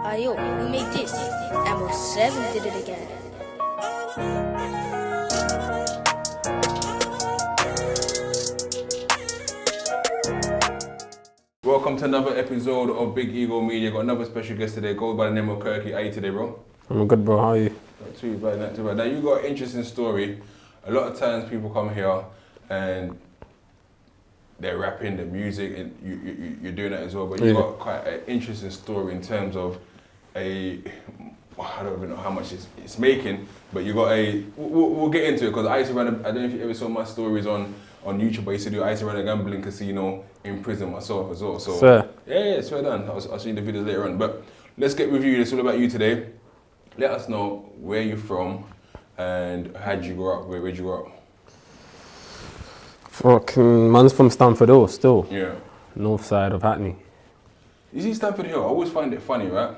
Ayo, who made this? MO7 did it again. Welcome to another episode of Big Ego Media. Got another special guest today, goes by the name of Kirky. How are you today, bro? I'm good, bro. How are you? Not too bad, not too bad. Now, you got an interesting story. A lot of times people come here and they're rapping, the music, and you're doing that as well, but you got quite an interesting story in terms of I don't even know how much it's making, but you got we'll get into it, because I used to run, I don't know if you ever saw my stories on YouTube, but I used to run a gambling casino in prison myself as well. So yeah, swear done. I'll see the videos later on. But let's get with you. It's all about you today. Let us know where you're from and how'd you grow up, where'd you grow up? Fucking man's from Stamford still. Yeah. North side of Hackney. You see Stamford Hill, I always find it funny, right?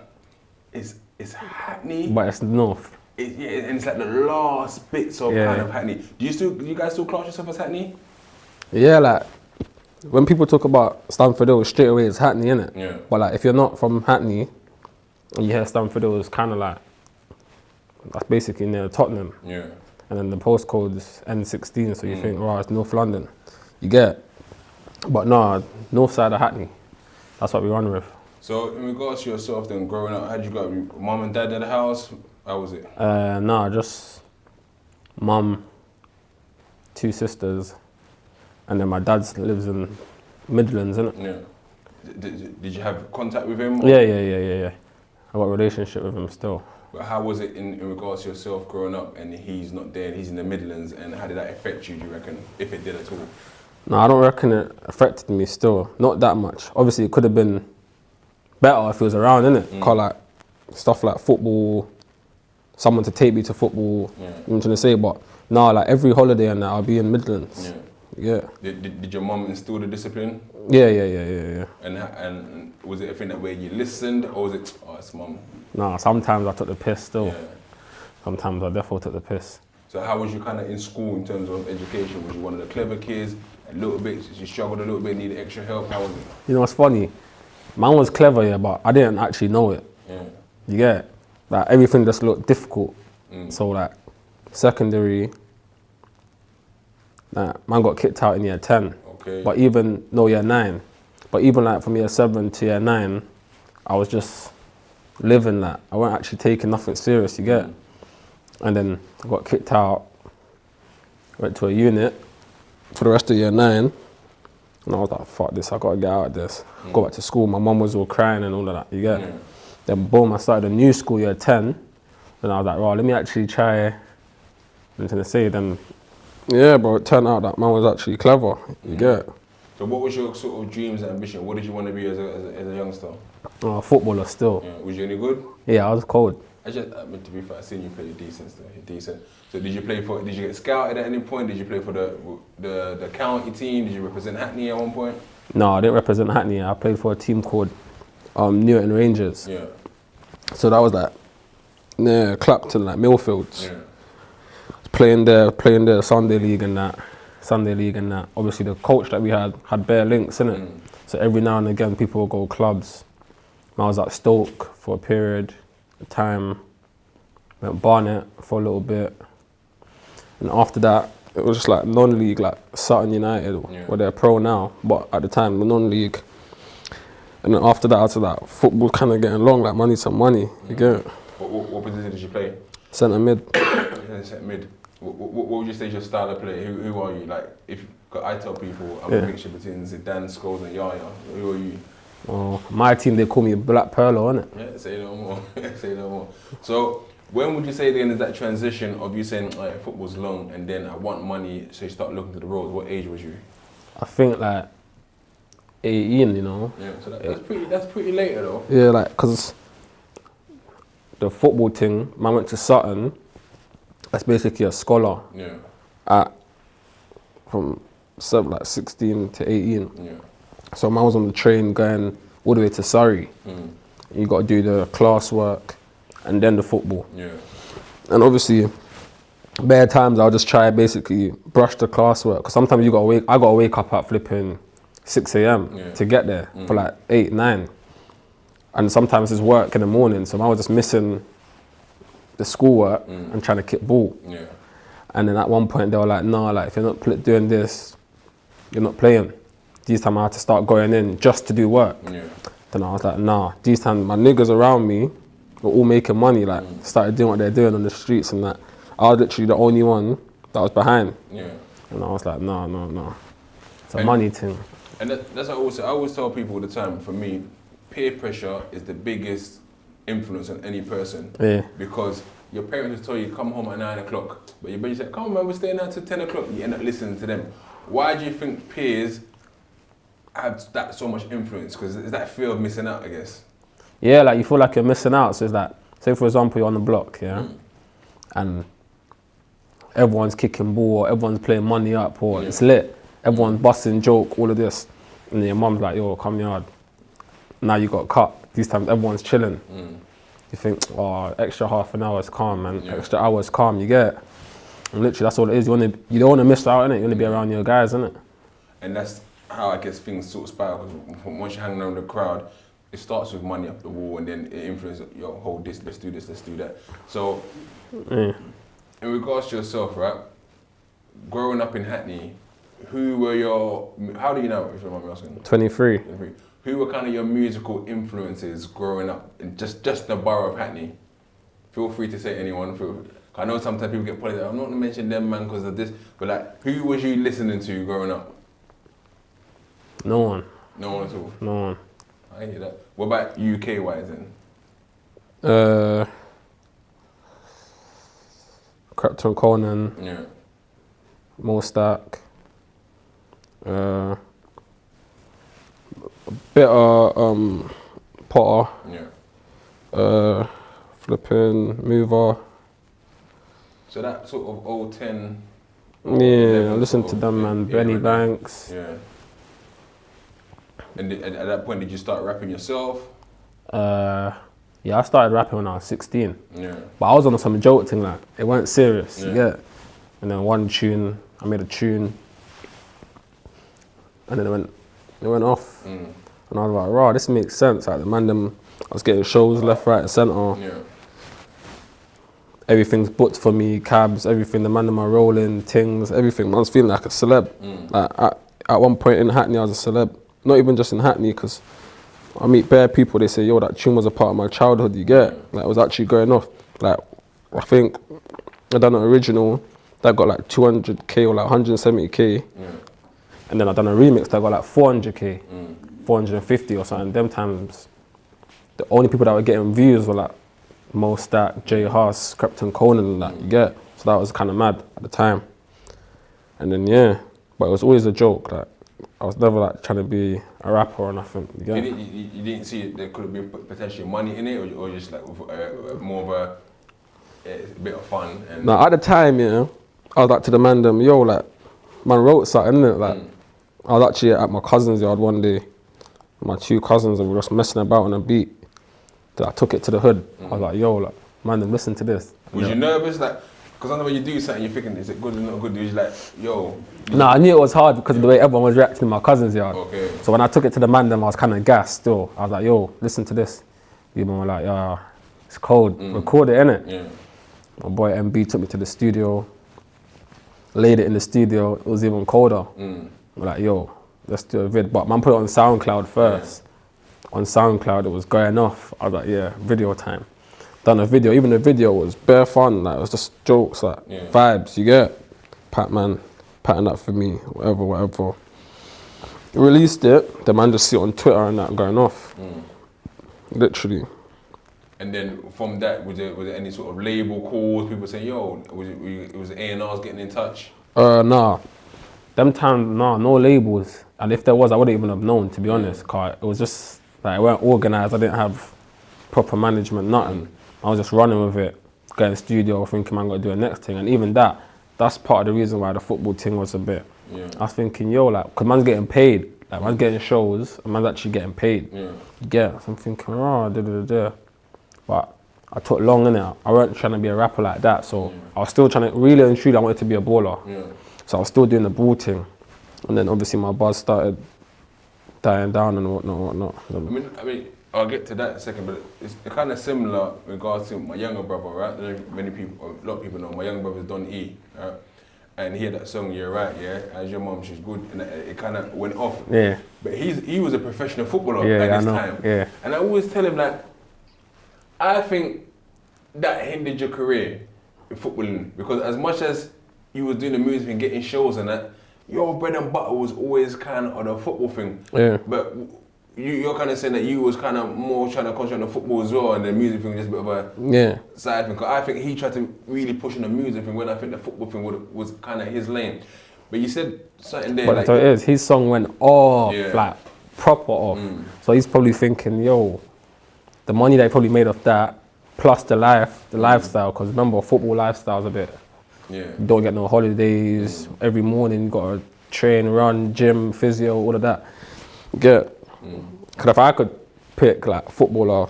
It's Hackney. But it's north. And it's like the last bits of kind of Hackney. Do you guys still class yourself as Hackney? Yeah, like when people talk about Stamford Hill, straight away it's Hackney, innit? Yeah. But like if you're not from Hackney and you hear Stamford Hill, it's kind of like, that's basically near Tottenham. Yeah. And then the postcode's N16, so you think, right, it's North London. You get it? But no, north side of Hackney. That's what we run with. So in regards to yourself then, growing up, how'd you grow up? Mum and dad at the house? How was it? No, just mum, 2 sisters, and then my dad lives in Midlands, innit? Yeah. Did you have contact with him? Yeah. I got a relationship with him still. But how was it in regards to yourself growing up and he's not there and he's in the Midlands, and how did that affect you, do you reckon, if it did at all? No, I don't reckon it affected me still. Not that much. Obviously, it could have been better if he was around, innit? Cause like stuff like football, someone to take me to football, you know what I'm trying to say? But no, like every holiday and that, I'll be in Midlands. Yeah. Did your mum instill the discipline? Yeah. And was it a thing that where you listened, or was it, oh, it's mum? No, sometimes I took the piss still. Yeah. Sometimes I definitely took the piss. So how was you kind of in school in terms of education? Was you one of the clever kids? A little bit, you struggled a little bit, needed extra help? How was it? You know, it's funny. Man was clever, yeah, but I didn't actually know it. Yeah. You get it? Like everything just looked difficult. So like secondary, like, man got kicked out in year 10. Okay. But year 9. But even like from year 7 to year 9, I was just living that. I wasn't actually taking nothing serious, you get it? And then I got kicked out, went to a unit for the rest of year 9. And I was like, fuck this, I gotta get out of this. Go back to school, my mum was all crying and all of that, you get it? Then boom, I started a new school, year 10. Then I was like, right, let me actually try, I'm gonna say then, yeah bro, it turned out that man was actually clever, you get it? So what was your sort of dreams and ambition? What did you want to be as a youngster? Footballer still. Yeah. Was you any good? Yeah, I was cold. I mean, to be fair, I seen you play decent still. You're decent. So did you get scouted at any point? Did you play for the county team? Did you represent Hackney at one point? No, I didn't represent Hackney. I played for a team called Newton Rangers. Yeah. So that was like near Clapton, like Millfields. Yeah. Playing there, Sunday league and that. Obviously the coach that we had bare links, innit? So every now and again people would go clubs. I was at Stoke for a period of time, went Barnet for a little bit. And after that, it was just like non-league, like Sutton United, where they're pro now, but at the time, the non-league. And then after that, I was like, football kind of getting long, like I need some money, you get it? What position did you play? Centre mid. Centre mid. What would you say is your style of play? Who are you? Like, I tell people, I'm a mixture between Zidane, Scholes and Yaya. Who are you? Oh, my team, they call me Black Pearl, innit? Yeah, say no more. Say no more. So, when would you say then is that transition of you saying, football's long and then I want money, so you start looking to the road? What age was you? I think like 18, you know? Yeah, so that's pretty later though. Yeah, like, because the football thing, man went to Sutton, that's basically a scholar. Yeah. From 16 to 18. Yeah. So man was on the train going all the way to Surrey. You got to do the classwork and then the football. Yeah. And obviously, bare times I'll just try basically brush the classwork. Because sometimes I got to wake up at flipping 6 a.m. to get there for like 8, 9. And sometimes there's work in the morning, so I was just missing the schoolwork and trying to kick ball. Yeah. And then at one point they were like, nah, like if you're not doing this, you're not playing. These time I had to start going in just to do work. Yeah. Then I was like, nah. These time my niggas around me were all making money, like started doing what they're doing on the streets and that. I was literally the only one that was behind. Yeah. And I was like, no. It's a money thing. And that's what I always tell people all the time, for me, peer pressure is the biggest influence on any person. Yeah. Because your parents will tell you, come home at 9 o'clock, but your buddy said, come on man, we're staying out till 10 o'clock, you end up listening to them. Why do you think peers have that so much influence? Because it's that fear of missing out, I guess. Yeah, like you feel like you're missing out. So it's like, say for example, you're on the block, yeah? And everyone's kicking ball, or everyone's playing money up, or it's lit. Everyone's busting joke, all of this. And then your mum's like, yo, come yard. Now you got cut. These times everyone's chilling. You think, oh, extra half an hour is calm, man. Extra hour is calm, you get it? And literally, that's all it is. You don't want to miss out, innit? You want to be around your guys, innit? And that's how I guess things sort of spiral. Because once you're hanging around the crowd, it starts with money up the wall, and then it influences, yo, hold this, let's do this, let's do that. So, in regards to yourself, right? Growing up in Hackney, who were how do you know, if you mind me asking? 23. Who were kind of your musical influences growing up in just the borough of Hackney? Feel free to say anyone. I know sometimes people get political. I'm not going to mention them, man, because of this. But like, who was you listening to growing up? No one. No one at all? No one. I hear that. What about UK-wise then? Captain Conan. Yeah. Mostak. A bit of Potter. Yeah. Flipping Mover. So that sort of 010. Yeah, I listened to them, man. Benny Banks. Yeah. And at that point, did you start rapping yourself? Yeah, I started rapping when I was 16. Yeah. But I was on some joke thing, like, it weren't serious, you get it? And then one tune, I made a tune, and then it went off. And I was like, raw, this makes sense. Like, the man, I was getting shows left, right, and centre. Yeah. Everything's booked for me, cabs, everything, the man them are rolling, things, everything. I was feeling like a celeb. Like, at one point in Hackney, I was a celeb. Not even just in Hackney, because I meet bare people, they say, yo, that tune was a part of my childhood, you get it? Like, it was actually going off. Like, I think I done an original that got like 200K or like 170K. And then I done a remix that got like 400K, 450 or something. Them times, the only people that were getting views were like Mo Stack, Jay Haas, Captain Conan and that, you get it? So that was kind of mad at the time. And then, yeah, but it was always a joke. Like, I was never like trying to be a rapper or nothing. You didn't see there could have been potentially money in it, or just like more of a bit of fun? And no, at the time, yeah, I was like to the man, yo, like, man wrote something, innit? Like, I was actually at my cousin's yard one day, my two cousins, and we were just messing about on a beat. So I took it to the hood. I was like, yo, like, man, listen to this. Was you nervous? Like, because I know when you do something, you're thinking, is it good or not good? You're like, yo. No, I knew it was hard because of the way everyone was reacting in my cousin's yard. Okay. So when I took it to the man, I was kind of gassed still. I was like, yo, listen to this. People were like, yeah, it's cold. Record it, innit? Yeah. My boy MB took me to the studio, laid it in the studio. It was even colder. We're like, yo, let's do a vid. But man put it on SoundCloud first. On SoundCloud, it was going off. I was like, yeah, video time. Done a video. Even the video was bare fun. Like, it was just jokes, like vibes. You get Patman, patting up for me, whatever. Released it. The man just see it on Twitter and that going off. Literally. And then from that, was there any sort of label calls? People saying, yo, was A&Rs getting in touch? Nah. Them times, nah, no labels. And if there was, I wouldn't even have known, to be honest. Cause it was just, like, it weren't organised. I didn't have proper management, nothing. I was just running with it, going to the studio, thinking I'm going to do the next thing. And even that's part of the reason why the football thing was a bit. I was thinking, yo, like, because man's getting paid. Like, man's getting shows, and man's actually getting paid. Yeah, so I'm thinking, oh, But I took long, innit? I weren't trying to be a rapper like that, so I was still trying to, really and truly, I wanted to be a baller. So I was still doing the ball thing. And then obviously my buzz started dying down and whatnot. I mean, I'll get to that in a second, but it's kind of similar in regards to my younger brother, right? Many people, a lot of people know my younger brother's Don E, right? And he had that song, You're Right, yeah? As your mom, she's good. And it kind of went off. Yeah. But he was a professional footballer Yeah, at I this know. time. Yeah. And I always tell him that I think that hindered your career in footballing, because as much as you was doing the music and getting shows and that, your bread and butter was always kind of on a football thing. Yeah. But you're kind of saying that you was kind of more trying to concentrate on the football as well, and the music thing was just a bit of a side thing. Because I think he tried to really push on the music thing when I think the football thing was kind of his lane. But you said something there. But like, so it is. His song went off, Yeah. like proper off. So he's probably thinking, yo, the money they probably made off that, plus the lifestyle. Because remember, football lifestyle's a bit. Yeah. You don't get no holidays. Every morning you got to train, run, gym, physio, all of that. Because if I could pick like footballer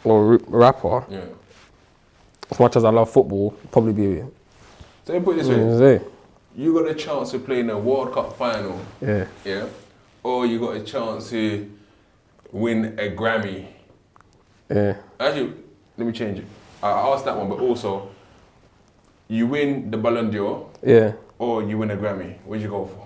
or rapper, Yeah. as much as I love football, probably be. So you put it this way. You got a chance to play in a World Cup final. Yeah. Or you got a chance to win a Grammy. Yeah. Actually, let me change it. I asked that one, but also, you win the Ballon d'Or. Yeah. Or you win a Grammy. What'd you go for?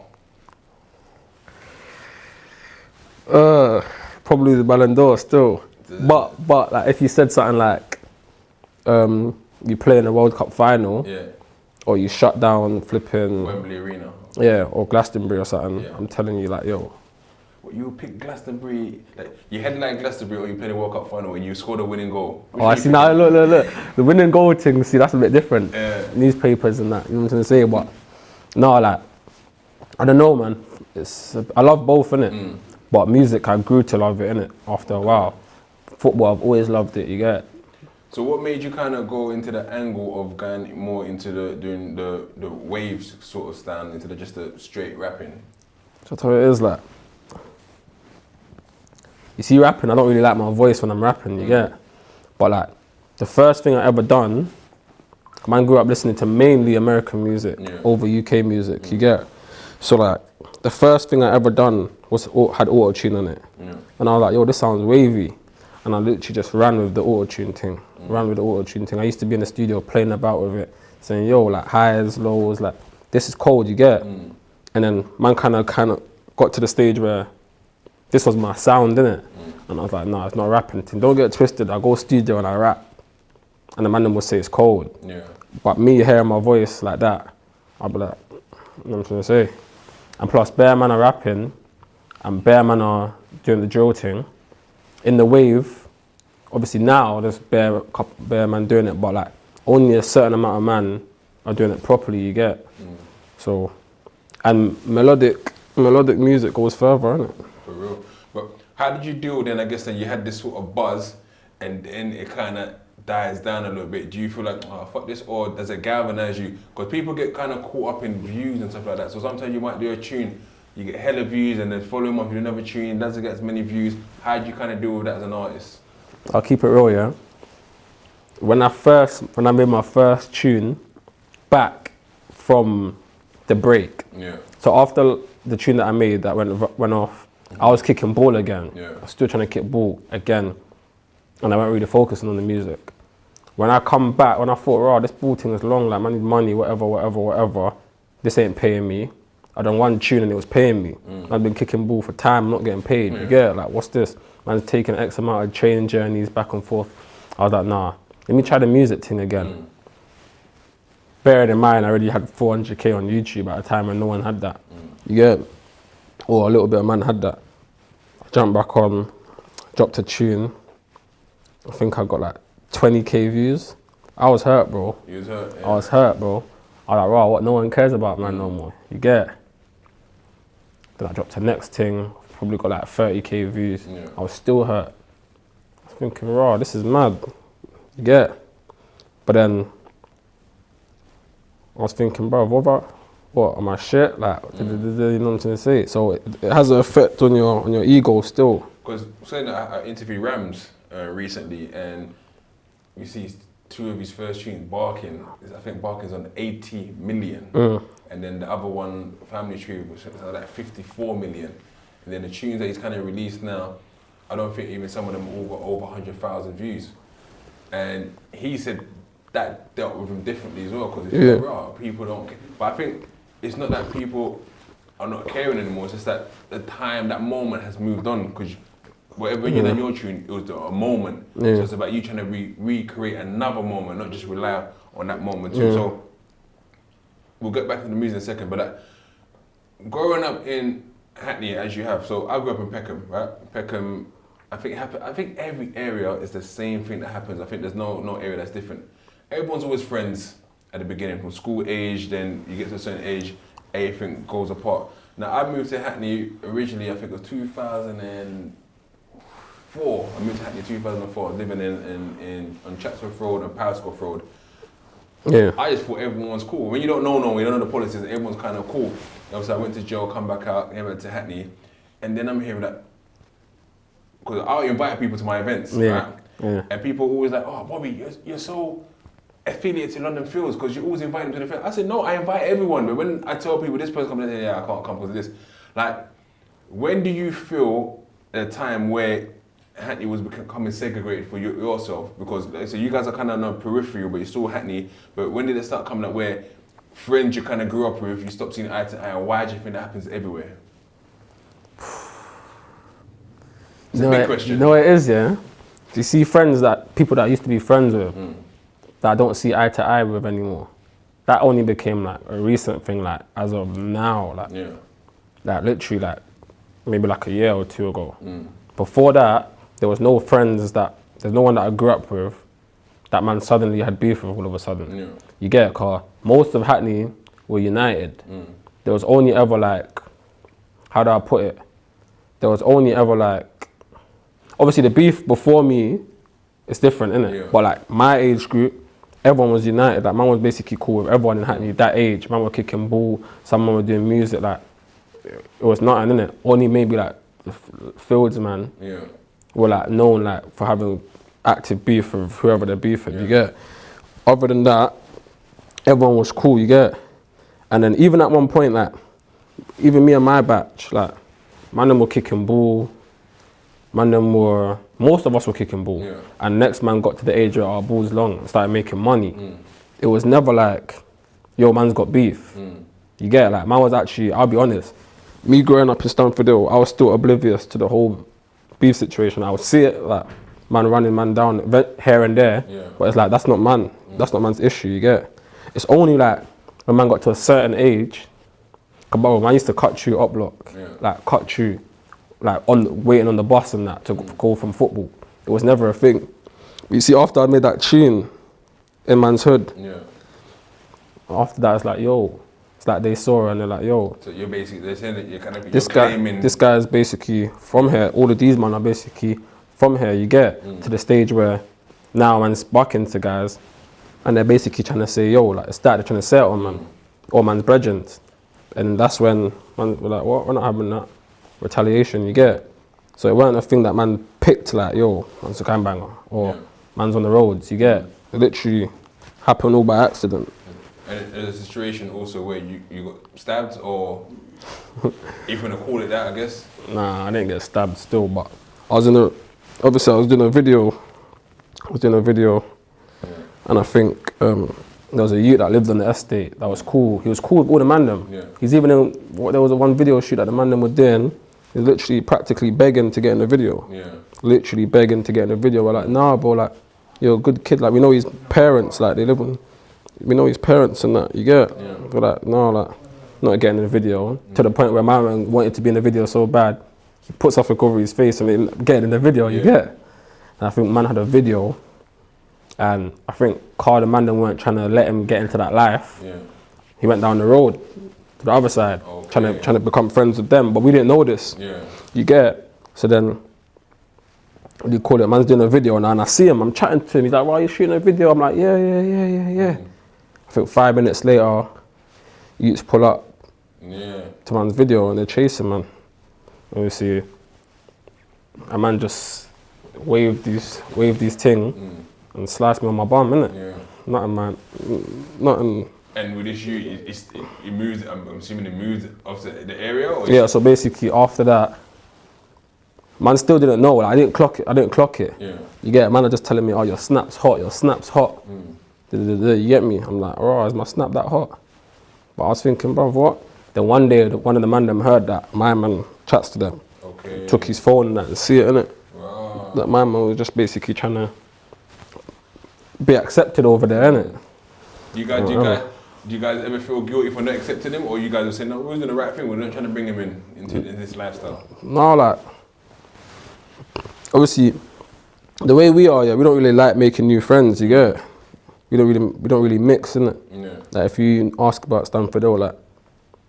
Probably the Ballon d'Or still. But like if you said something like, you play in the World Cup final, Yeah. or you shut down flipping, Wembley Arena. yeah, or Glastonbury or something, Yeah. I'm telling you like, yo, What, you pick Glastonbury, like you headline Glastonbury, or you play the World Cup final and you score the winning goal? Which oh, I one you see now. picking? Look. The winning goal thing. See, that's a bit different. Yeah. Newspapers and that. You know what I'm trying to say? But no, like I don't know, man. I love both, innit? But music, I grew to love it, innit? After a while. Football, I've always loved it. You get? So what made you kind of go into the angle of going more into doing the waves sort of stand into just the straight rapping? So that's how it is, like. You see, rapping, I don't really like my voice when I'm rapping, you get? But like, the first thing I ever done, man grew up listening to mainly American music over UK music, you get? So like, the first thing I ever done had auto-tune on it. And I was like, yo, this sounds wavy. And I literally just ran with the auto-tune thing. I used to be in the studio playing about with it, saying, yo, like highs, lows, like, this is cold, you get? And then man kind of got to the stage where this was my sound, innit? And I was like, nah, it's not rapping thing. Don't get it twisted. I go studio and I rap. And the man will say it's cold. Yeah. But me hearing my voice like that, I'll be like, you know what I'm trying to say? And plus, bare man are rapping and bare man are doing the drill thing. In the wave, obviously now there's bare man doing it, but like only a certain amount of man are doing it properly, you get? So, and melodic music goes further, innit? For real. But how did you deal then? I guess then you had this sort of buzz and then it kind of dies down a little bit. Do you feel like, oh, fuck this? Or does it galvanize you? Because people get kind of caught up in views and stuff like that. So sometimes you might do a tune, you get hella views, and then following month you do another tune, doesn't get as many views. How do you kind of deal with that as an artist? I'll keep it real, yeah? When I made my first tune back from the break, so after the tune that I made that went off, I was kicking ball again. I was still trying to kick ball again. And I weren't really focusing on the music. When I come back, when I thought, this ball thing is long, like I need money, whatever, this ain't paying me. I done one tune and it was paying me. I've been kicking ball for time, I'm not getting paid. You get it? Like, what's this? Man's taking X amount of training journeys back and forth. I was like, nah, let me try the music thing again. Bearing in mind, I already had 400K on YouTube at a time when no one had that. You get it? Or a little bit of man had that. I jumped back on, dropped a tune. I think I got like 20K views. I was hurt, bro. You was hurt? Yeah. I was hurt, bro. I was like, wow, what? No one cares about man no more. You get it? Then I dropped the next thing, probably got like 30K views. I was still hurt. I was thinking, raw, this is mad. You get it? But then I was thinking, bro, what am I shit? Like, you know what I'm trying to say? So it has an effect on your ego still. Because saying that I interviewed Rams recently, and you see two of his first tunes, Barking. I think Barking's on 80 million, and then the other one, Family Tree, was like 54 million. And then the tunes that he's kind of released now, I don't think even some of them all got over 100,000 views. And he said that dealt with him differently as well, because it's like, raw, people don't care. But I think it's not that people are not caring anymore, it's just that the time, that moment has moved on, because whatever you did in your tune, it was a moment. So it's about you trying to recreate another moment, not just rely on that moment too. So we'll get back to the music in a second, but growing up in Hackney as you have, so I grew up in Peckham, right? Peckham, I think every area is the same thing that happens. I think there's no area that's different. Everyone's always friends at the beginning, from school age, then you get to a certain age, everything goes apart. Now I moved to Hackney originally, I think it was 2004. I moved to Hackney 2004, living on Chatsworth Road and Parascroft Road. Yeah. I just thought everyone was cool. When you don't know no one, you don't know the politics, everyone's kind of cool. Obviously I went to jail, come back out, came back to Hackney, and then I'm hearing that, because I invite people to my events, right? Yeah. And people always like, oh Bobby, you're so affiliated to London Fields because you always invite them to the event. I said, no, I invite everyone. But when I tell people this person comes in, they say, yeah, I can't come because of this. Like, when do you feel a time where Hackney was becoming segregated for yourself? Because so you guys are kind of on peripheral, but you're still Hackney. But when did it start coming up where friends you kind of grew up with, you stopped seeing eye to eye? Why do you think that happens everywhere? It's a big question. You know what it is, yeah? You see people that I used to be friends with, that I don't see eye to eye with anymore. That only became like a recent thing, like as of now, like literally like maybe like a year or two ago. Before that, there's no one that I grew up with that man suddenly had beef with all of a sudden. You get it, car. Most of Hackney were united. There was only ever like, how do I put it? There was only ever like, obviously the beef before me is different, innit? Yeah. But like my age group, everyone was united. Like man was basically cool with everyone in Hackney that age. Man were kicking ball, someone were doing music. Like it was nothing, innit? Only maybe like the Fields man were like known like for having active beef with whoever they're beefing. You get? Other than that, everyone was cool. You get? And then even at one point, like even me and my batch, like man them were kicking ball. Most of us were kicking ball. And next man got to the age where our ball's long and started making money. It was never like, yo, man's got beef. You get it? Like, man was actually, I'll be honest, me growing up in Stamford, I was still oblivious to the whole beef situation. I would see it, like, man running man down here and there, but it's like, that's not man. That's not man's issue, you get it? It's only like, when man got to a certain age, man used to cut you up block, like cut you, like waiting on the bus and that to go from football. It was never a thing. But you see, after I made that tune in man's hood, after that it's like, yo, it's like they saw her and they're like, yo. So you're basically, they're saying that you're kind of, this guy is basically from here. All of these men are basically from here. You get to the stage where now man's bucking to guys and they're basically trying to say, yo, like it's that, they're trying to say it on man, or man's brethren. And that's when man, we're like, what, we're not having that. Retaliation, you get it? So it wasn't a thing that man picked like, yo, man's a gangbanger, or man's on the roads, you get it? It literally happened all by accident. And there's a situation also where you got stabbed, or if you want to call it that, I guess? Nah, I didn't get stabbed still, but I was doing a video, and I think there was a youth that lived on the estate that was cool. He was cool with all the man them. He's even there was one video shoot that the man them were doing. He was literally practically begging to get in the video. Literally begging to get in the video. We're like, nah, bro, like, you're a good kid. Like, we know his parents, like, we know his parents and that, you get it? We're like, no, like, not getting in the video. To the point where my man wanted to be in the video so bad, he put something over his face and getting in the video, you get it? And I think man had a video, and I think Carl and Mandem weren't trying to let him get into that life. He went down the road to the other side, trying to become friends with them, but we didn't know this. You get it? So then, what do you call it? Man's doing a video now, and I see him. I'm chatting to him. He's like, "Why are you shooting a video?" I'm like, "Yeah." I think 5 minutes later, youths pull up to man's video, and they're chasing man. Obviously, a man just waved these thing and sliced me on my bum, innit? Nothing, man. Nothing. And with this it moved, I'm assuming it moved off the area? Or yeah, so basically after that, Man still didn't know. Like, I didn't clock it. Yeah. You get it? Man are just telling me, oh, your snap's hot. You get me? I'm like, oh, is my snap that hot? But I was thinking, bro, what? Then one day, one of the man them heard that my man chats to them. Okay. Took his phone and that and see it, innit? Wow. That my man was just basically trying to be accepted over there, innit? Do you guys ever feel guilty for not accepting him, or you guys are saying, no, we're doing the right thing, we're not trying to bring him into this lifestyle? No, like, obviously, the way we are, yeah, we don't really like making new friends, you get it? We don't really mix, innit? Yeah. Like, if you ask about Stamford Hill, like,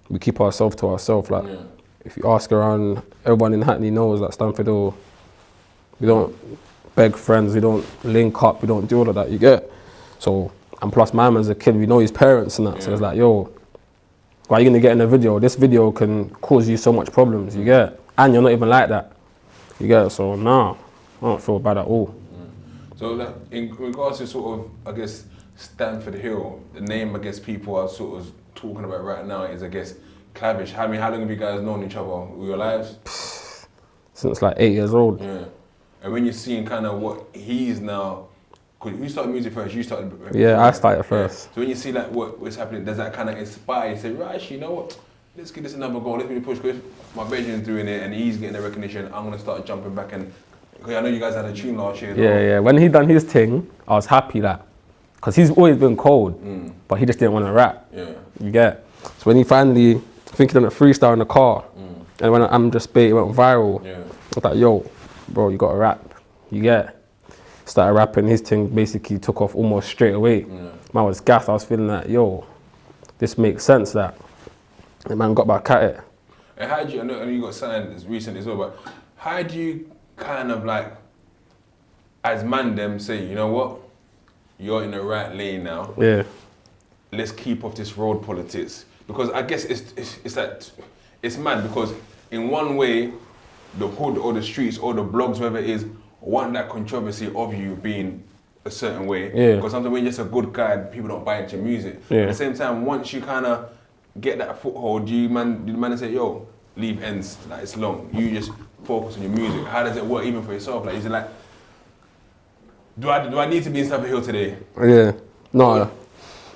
we keep ourselves to ourselves. Like, Yeah. if you ask around, everyone in Hackney knows that Stamford Hill, we don't beg friends, we don't link up, we don't do all of that, you get it? So, and plus my man's a kid, we know his parents and that, so it's like, yo, why are you gonna get in a video? This video can cause you so much problems, you get it? And you're not even like that, you get it? So, nah, I don't feel bad at all. So like, in regards to sort of, I guess, Stamford Hill, the name I guess people are sort of talking about right now is, I guess, Clavish. How long have you guys known each other all your lives? Since like 8 years old. Yeah. And when you're seeing kind of what he's now, because you started music first, you started... Yeah, I started first. So when you see like what's happening, does that kind of inspire you? Say, right, actually, you know what? Let's give this another go. Let's really push, because my bedroom's doing it and he's getting the recognition. I'm going to start jumping back and... Because I know you guys had a tune last year. Yeah. When he done his thing, I was happy that... Because he's always been cold, but he just didn't want to rap. Yeah. You get it? So when he finally, I think he done a freestyle in the car, and when I'm Just Bait, it went viral. Yeah. I was like, yo, bro, you got to rap. You get it? Started rapping, his thing basically took off almost straight away. Yeah. Man was gassed, I was feeling like, yo, this makes sense, that. And man got back at it. And how do you, I know you got signed as recent as well, but how do you kind of like, as man them say, you know what? You're in the right lane now. Yeah. Let's keep off this road politics. Because I guess it's that, it's mad because in one way, the hood or the streets or the blogs, whatever it is, want that controversy of you being a certain way. Yeah. Because sometimes when you're just a good guy, people don't buy into your music. Yeah. At the same time, once you kind of get that foothold, do the man say, yo, leave ends, like it's long. You just focus on your music. How does it work even for yourself? Like, is it like, do I need to be in Stamford Hill today? Yeah. No,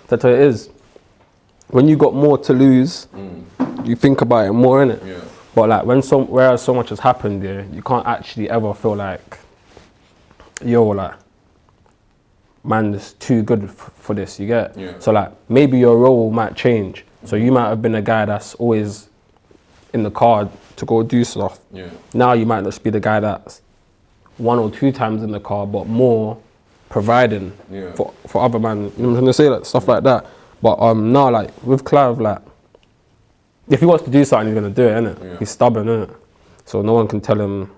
that's what it is. When you got more to lose, you think about it more, innit? Yeah. But like whereas so much has happened there, you can't actually ever feel like, yo, like, man, is too good for this, you get? Yeah. So like, maybe your role might change. So you might have been a guy that's always in the car to go do stuff. Yeah. Now you might just be the guy that's 1 or 2 times in the car, but more providing for other man. You know what I'm trying to say? Like, stuff like that. But no, like, with Clive, like, if he wants to do something, he's gonna do it, innit? Yeah. He's stubborn, innit? So no one can tell him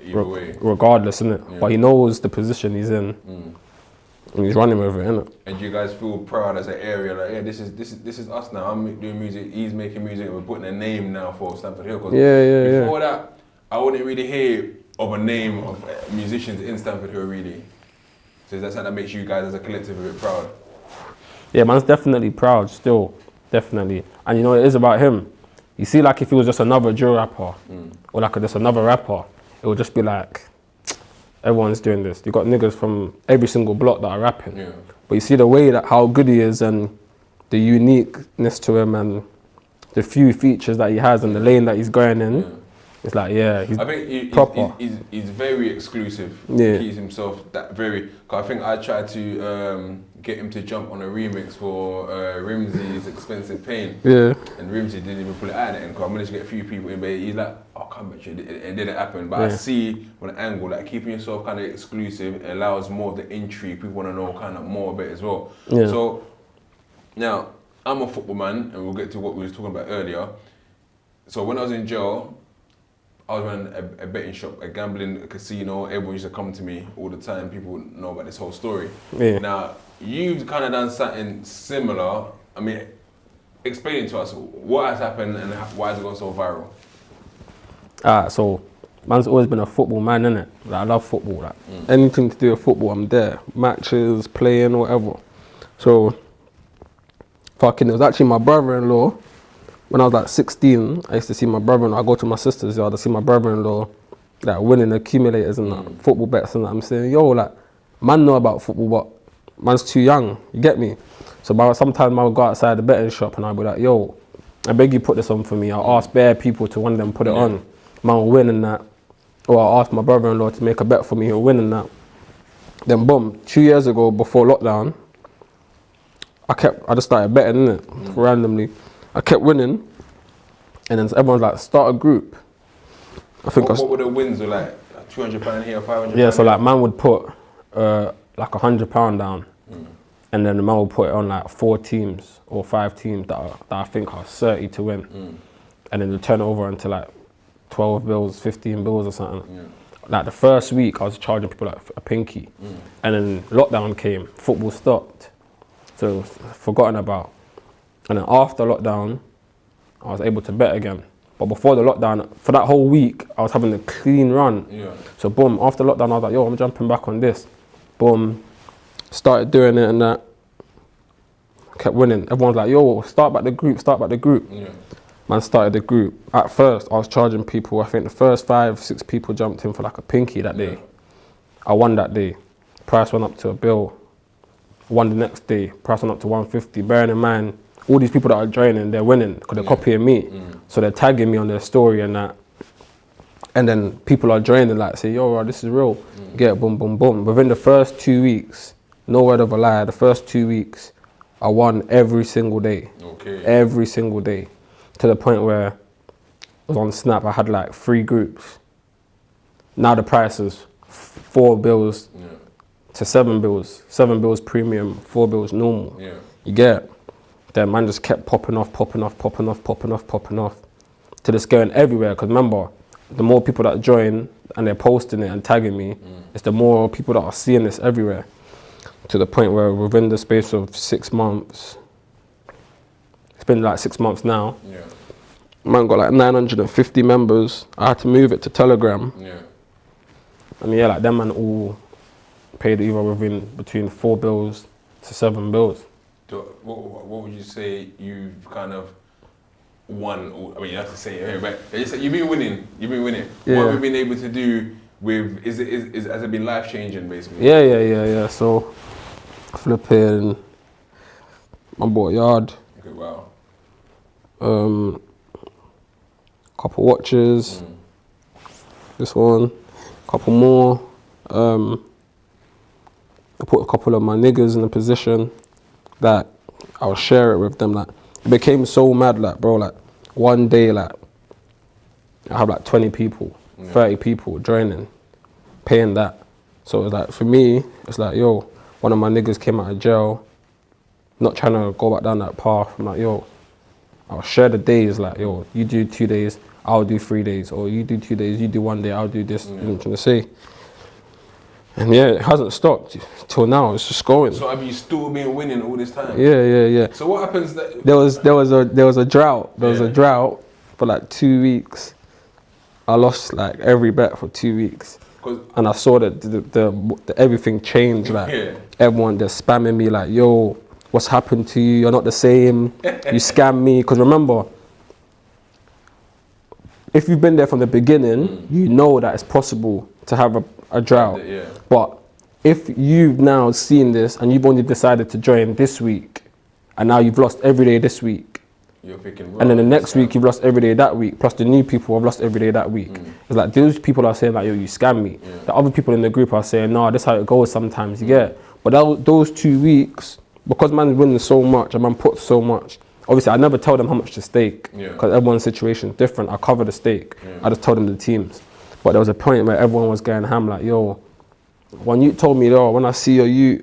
Either way. regardless, innit? Yeah. But he knows the position he's in, and he's running with it, innit? And do you guys feel proud as an area, like, yeah, this is us now. I'm doing music, he's making music, and we're putting a name now for Stamford Hill. Cause before that, I wouldn't really hear of a name of musicians in Stamford Hill, really. So that's something that makes you guys as a collective a bit proud. Yeah, man's definitely proud, still, definitely. And you know, it is about him. You see, like, if he was just another drill rapper, or like just another rapper, it would just be like, everyone's doing this. You got niggas from every single block that are rapping. Yeah. But you see the way that how good he is and the uniqueness to him and the few features that he has and the lane that he's going in. Yeah. It's like, yeah, he's I think proper. He's very exclusive. Yeah. He keeps himself that very. Cause I think I tried to get him to jump on a remix for Rimsey's Expensive Pain. Yeah. And Rimsey didn't even pull it out of the end. Cause I managed to get a few people in, but he's like, I'll come back to you. It didn't happen. But I see from an angle, like, keeping yourself kind of exclusive, it allows more of the intrigue. People want to know kind of more of it as well. Yeah. So now, I'm a football man, and we'll get to what we were talking about earlier. So when I was in jail, I was running a betting shop, a gambling casino. Everyone used to come to me all the time. People know about this whole story. Yeah. Now, you've kind of done something similar. I mean, explain to us what has happened and why has it gone so viral? So man's always been a football man, innit? Like, I love football. Like, anything to do with football, I'm there. Matches, playing, whatever. So, it was actually my brother-in-law. When I was like 16, I used to see my brother-in-law. I go to my sister's yard, I see my brother-in-law like winning accumulators and that, football bets and that. I'm saying, yo, like, man know about football, but man's too young, you get me? So sometimes I would go outside the betting shop and I'd be like, yo, I beg you put this on for me. I'll ask bare people to one of them put it on. Man will win and that. Or I'll ask my brother-in-law to make a bet for me, he'll win and that. Then boom, 2 years ago before lockdown, I just started betting, innit, randomly. I kept winning, and then everyone's like, start a group. I think what were the wins? Were like £200 here, £500? Yeah, so like man would put like £100 down, and then the man would put it on like 4 teams or 5 teams that I think are 30 to win, and then they turn it over into like 12 bills, 15 bills or something. Yeah. Like the first week I was charging people like a pinky, and then lockdown came, football stopped, so it was forgotten about. And then after lockdown, I was able to bet again. But before the lockdown, for that whole week, I was having a clean run. Yeah. So boom, after lockdown, I was like, yo, I'm jumping back on this. Boom, started doing it and that. Kept winning. Everyone's like, yo, start back the group. Yeah. Man started the group. At first, I was charging people, I think the first 5, 6 people jumped in for like a pinky that day. I won that day. Price went up to a bill. Won the next day, price went up to 150. Bearing in mind, all these people that are joining, they're winning because they're copying me. So they're tagging me on their story and that. And then people are joining, like, say, yo, bro, this is real. Get it, boom, boom, boom. Within the first 2 weeks, no word of a lie, the first 2 weeks, I won every single day. Okay. Every single day. To the point where I was on Snap, I had like 3 groups. Now the price is 4 bills to 7 bills. 7 bills premium, 4 bills normal. Yeah. You get it? Then man just kept popping off. Till it's going everywhere. Because remember, the more people that join and they're posting it and tagging me, it's the more people that are seeing this everywhere. To the point where within the space of 6 months, it's been like 6 months now, man got like 950 members. I had to move it to Telegram. Yeah. And yeah, like them man all paid either within between 4 bills to 7 bills. What would you say you've kind of won? I mean, you have to say it here, but you've been winning. Yeah. What have you been able to do with? Has it been life changing basically? Yeah. So flipping, I bought a yard. Okay, wow. Couple watches. This one, couple more. I put a couple of my niggas in a position that I'll share it with them. Like, it became so mad, like, bro, like, one day, like, I have like 20 people, 30 people joining, paying that. So it's like, for me, it's like, yo, one of my niggas came out of jail, not trying to go back down that path. I'm like, yo, I'll share the days, like, yo, you do 2 days, I'll do 3 days, or you do 2 days, you do 1 day, I'll do this, you know what I'm trying to say? And yeah, it hasn't stopped till now. It's just going. So have you still been winning all this time? Yeah. So what happens? There was a drought. There was a drought for like 2 weeks. I lost like every bet for 2 weeks, and I saw that the everything changed. Like everyone, they're spamming me like, "Yo, what's happened to you? You're not the same. You scammed me." Because remember, if you've been there from the beginning, you know that it's possible to have a drought. Yeah. But if you've now seen this and you've only decided to join this week, and now you've lost every day this week, you're thinking, and then the next week you've lost every day that week, plus the new people have lost every day that week. It's like those people are saying like, yo, you scam me. Yeah. The other people in the group are saying, no, this is how it goes sometimes, you get it? But those 2 weeks, because man's winning so much and man puts so much, obviously I never tell them how much to stake, because everyone's situation is different. I cover the stake. I just told them the teams. But there was a point where everyone was going ham like, yo, when you told me, yo, when I see your you,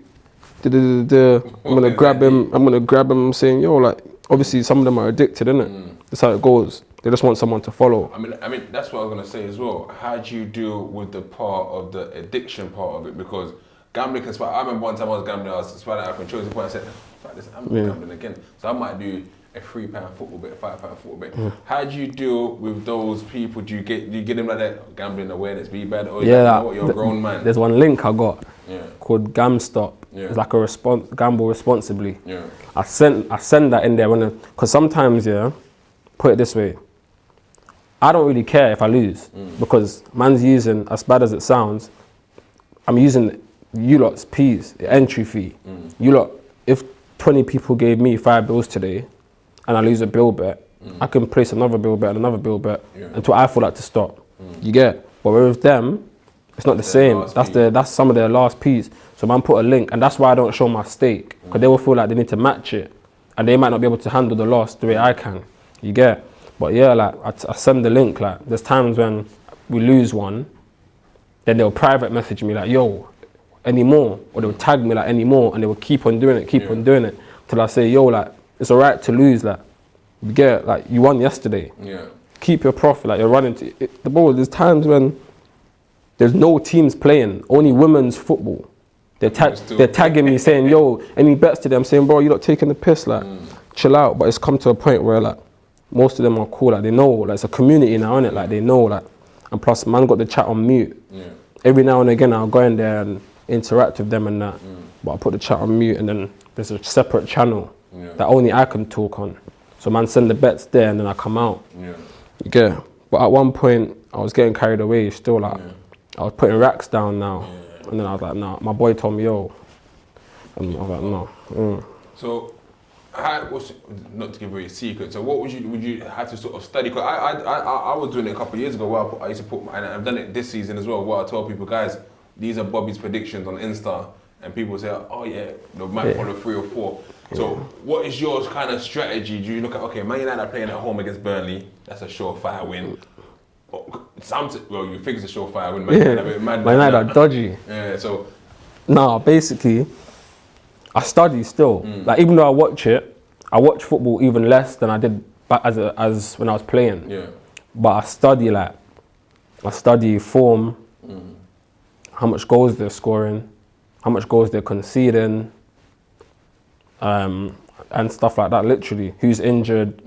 I'm gonna grab him. I'm saying, yo, like, obviously some of them are addicted, innit? That's how it goes. They just want someone to follow. I mean, that's what I was gonna say as well. How do you deal with the part of the addiction part of it? Because gambling can spike. I remember one time I was gambling, I was spilling out of control. To the point I said, fuck this, I'm gambling again. So I might do a £3 football bet, £5 football bet. How do you deal with those people? Do you get them like that gambling awareness be bad, or you know what, you're a grown man? There's one link I got called GamStop. It's like a gamble responsibly. I send that in there because sometimes, put it this way, I don't really care if I lose because man's using, as bad as it sounds, I'm using you lot's P's, the entry fee. You lot, if 20 people gave me 5 bills today and I lose a bill bet, I can place another bill bet and another bill bet until I feel like to stop. You get? But with them, it's not the same. That's some of their last P's. So man put a link, and that's why I don't show my stake, because they will feel like they need to match it, and they might not be able to handle the loss the way I can. You get? But yeah, like I send the link. Like there's times when we lose one, then they'll private message me like, yo, any more? Or they'll tag me like, any more? And they will keep on doing it, till I say, yo, like, it's all right to lose. Like, you get, like, you won yesterday. Yeah. Keep your profit. Like, you're running the ball. There's times when there's no teams playing, only women's football. They're tagging me saying, yo, any bets today? I'm saying, bro, you're not taking the piss. Like, chill out. But it's come to a point where, like, most of them are cool. Like, they know. Like, it's a community now, innit? Like, they know. Like, and plus, man got the chat on mute. Yeah. Every now and again, I'll go in there and interact with them and that. But I put the chat on mute, and then there's a separate channel that only I can talk on. So man send the bets there, and then I come out. Yeah. But at one point, I was getting carried away. Still, like, I was putting racks down now, and then I was like, nah. My boy told me, yo, and I was like, no. So, not to give away a secret. So, what would you have to sort of study? Cause I was doing it a couple of years ago. Where I used to put, and I've done it this season as well. Where I told people, guys, these are Bobby's predictions on Insta, and people say, oh yeah, they might follow 3 or 4. So, what is your kind of strategy? Do you look at, okay, Man United are playing at home against Burnley, that's a surefire win. Well, you think it's a surefire win, Man United are dodgy. Yeah, so. Nah, basically, I study still. Like, even though I watch football even less than I did as when I was playing. Yeah. But I study form, how much goals they're scoring, how much goals they're conceding, and stuff like that, literally. Who's injured,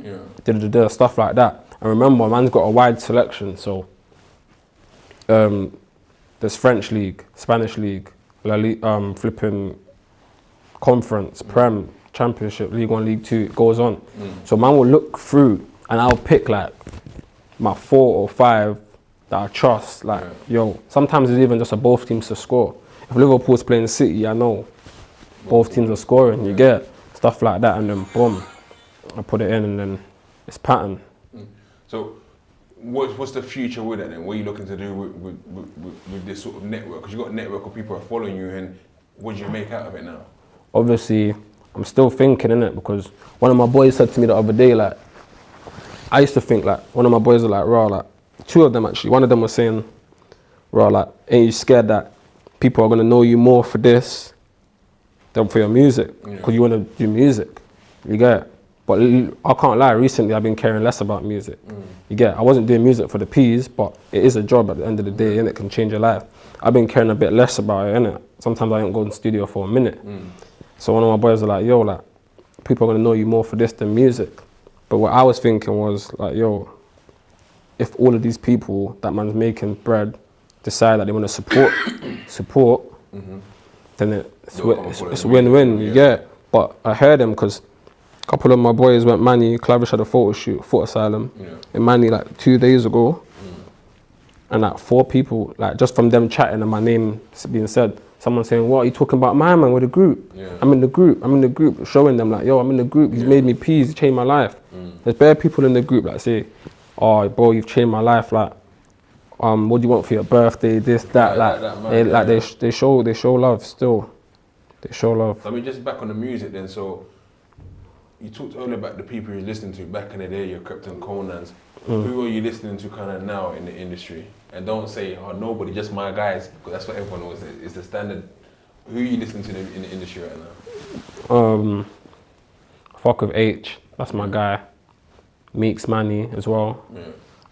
stuff like that. And remember, man's got a wide selection, so there's French league, Spanish league, flipping conference, Prem, Championship, League 1, League 2, it goes on. So man will look through, and I'll pick like my 4 or 5 that I trust. Like, yo, sometimes it's even just both teams to score. If Liverpool's playing City, I know both teams are scoring. You get stuff like that, and then boom, I put it in, and then it's pattern. So, what's the future with it then? What are you looking to do with this sort of network? Because you've got a network of people are following you, and what do you make out of it now? Obviously, I'm still thinking, innit? Because one of my boys said to me the other day, like, I used to think, like, one of my boys was like, raw, like, 2 of them actually, one of them was saying, raw, like, ain't you scared that people are gonna know you more for this than for your music? Because you wanna do music, you get it? But I can't lie, recently I've been caring less about music. You get it? I wasn't doing music for the P's, but it is a job at the end of the day, and it can change your life. I've been caring a bit less about it, innit? Sometimes I don't go in the studio for a minute. So one of my boys was like, yo, like, people are gonna know you more for this than music. But what I was thinking was like, yo, if all of these people that man's making bread decide that they want to support, then it's win-win, you get it? But I heard them because a couple of my boys went Manny, Clavish had a photo shoot, Foot Asylum, in Manny like 2 days ago. And like 4 people, like just from them chatting and my name being said, someone saying, what are you talking about my man with the group? I'm in the group, showing them like, yo, I'm in the group, he's made me peas, he changed my life. There's bare people in the group that say, oh, bro, you've changed my life, like, what do you want for your birthday, this, that, they show love still. They show love. I mean, just back on the music then, so you talked earlier about the people you're listening to back in the day, your Krypton Conans. Who are you listening to kind of now in the industry? And don't say, oh, nobody, just my guys, because that's what everyone knows. It's the standard. Who are you listening to in the industry right now? Fuck with H, that's my guy. Meeks Manny as well.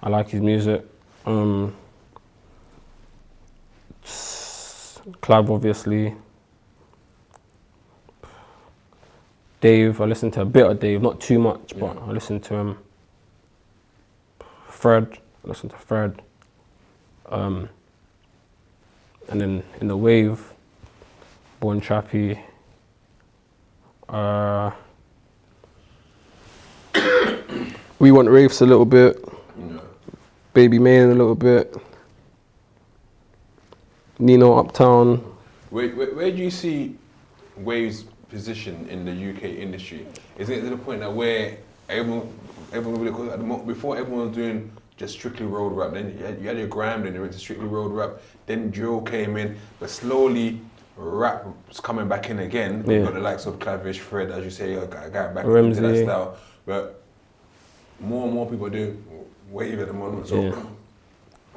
I like his music. Club, obviously. Dave, I listen to a bit of Dave, not too much, but I listen to him. Fred, I listen to Fred. And then in the wave, Born Trappy. We Want Wraiths a little bit. Baby Main a little bit. Nino Uptown. Where do you see Wave's position in the UK industry? Is it to the point that where everyone before everyone was doing just strictly road rap, then you had your grime, then you went to strictly road rap, then drill came in, but slowly rap's coming back in again. You've got the likes of Clavish, Fred, as you say, I got back into that style, but more and more people do Wave at the moment. So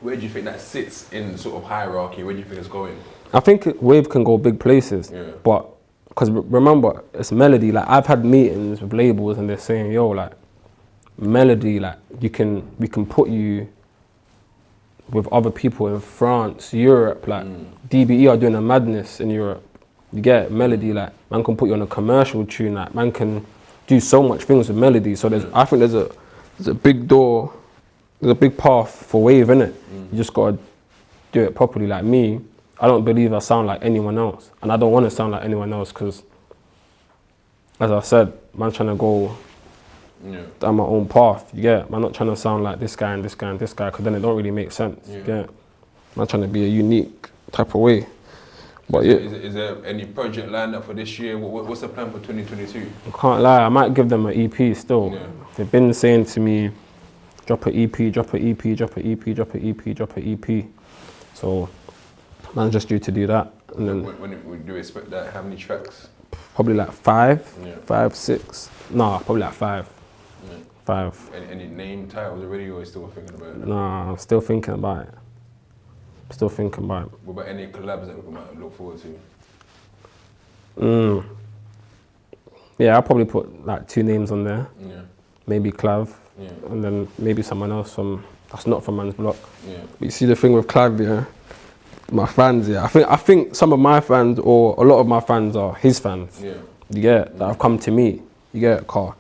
where do you think that sits in sort of hierarchy? Where do you think it's going? I think Wave can go big places, but because remember, it's melody. Like I've had meetings with labels and they're saying, yo, like melody, like we can put you with other people in France, Europe, like DBE are doing a madness in Europe. You get melody, like man can put you on a commercial tune, like man can do so much things with melody. So I think there's a big door, there's a big path for Wave, innit? You just gotta do it properly. Like me, I don't believe I sound like anyone else, and I don't want to sound like anyone else because, as I said, man's trying to go down my own path. You get? I'm not trying to sound like this guy and this guy and this guy because then it don't really make sense. You get? I'm trying to be a unique type of way. But is there any project lined up for this year? What's the plan for 2022? I can't lie, I might give them an EP still. They've been saying to me, drop an EP, drop an EP, drop an EP, drop an EP, drop an EP. So man's just due to do that. And then when do you expect that? How many tracks? Probably like 5, 6. No, probably like 5. 5. Any name titles already, or are you still thinking about it? Nah, I'm still thinking about it. Still thinking about it. What about any collabs that we might look forward to? Yeah, I'll probably put like 2 names on there. Maybe Clav, and then maybe someone else that's not from Man's Block. But you see the thing with Clav, my fans, I think some of my fans or a lot of my fans are his fans. You get that have come to me. You get car.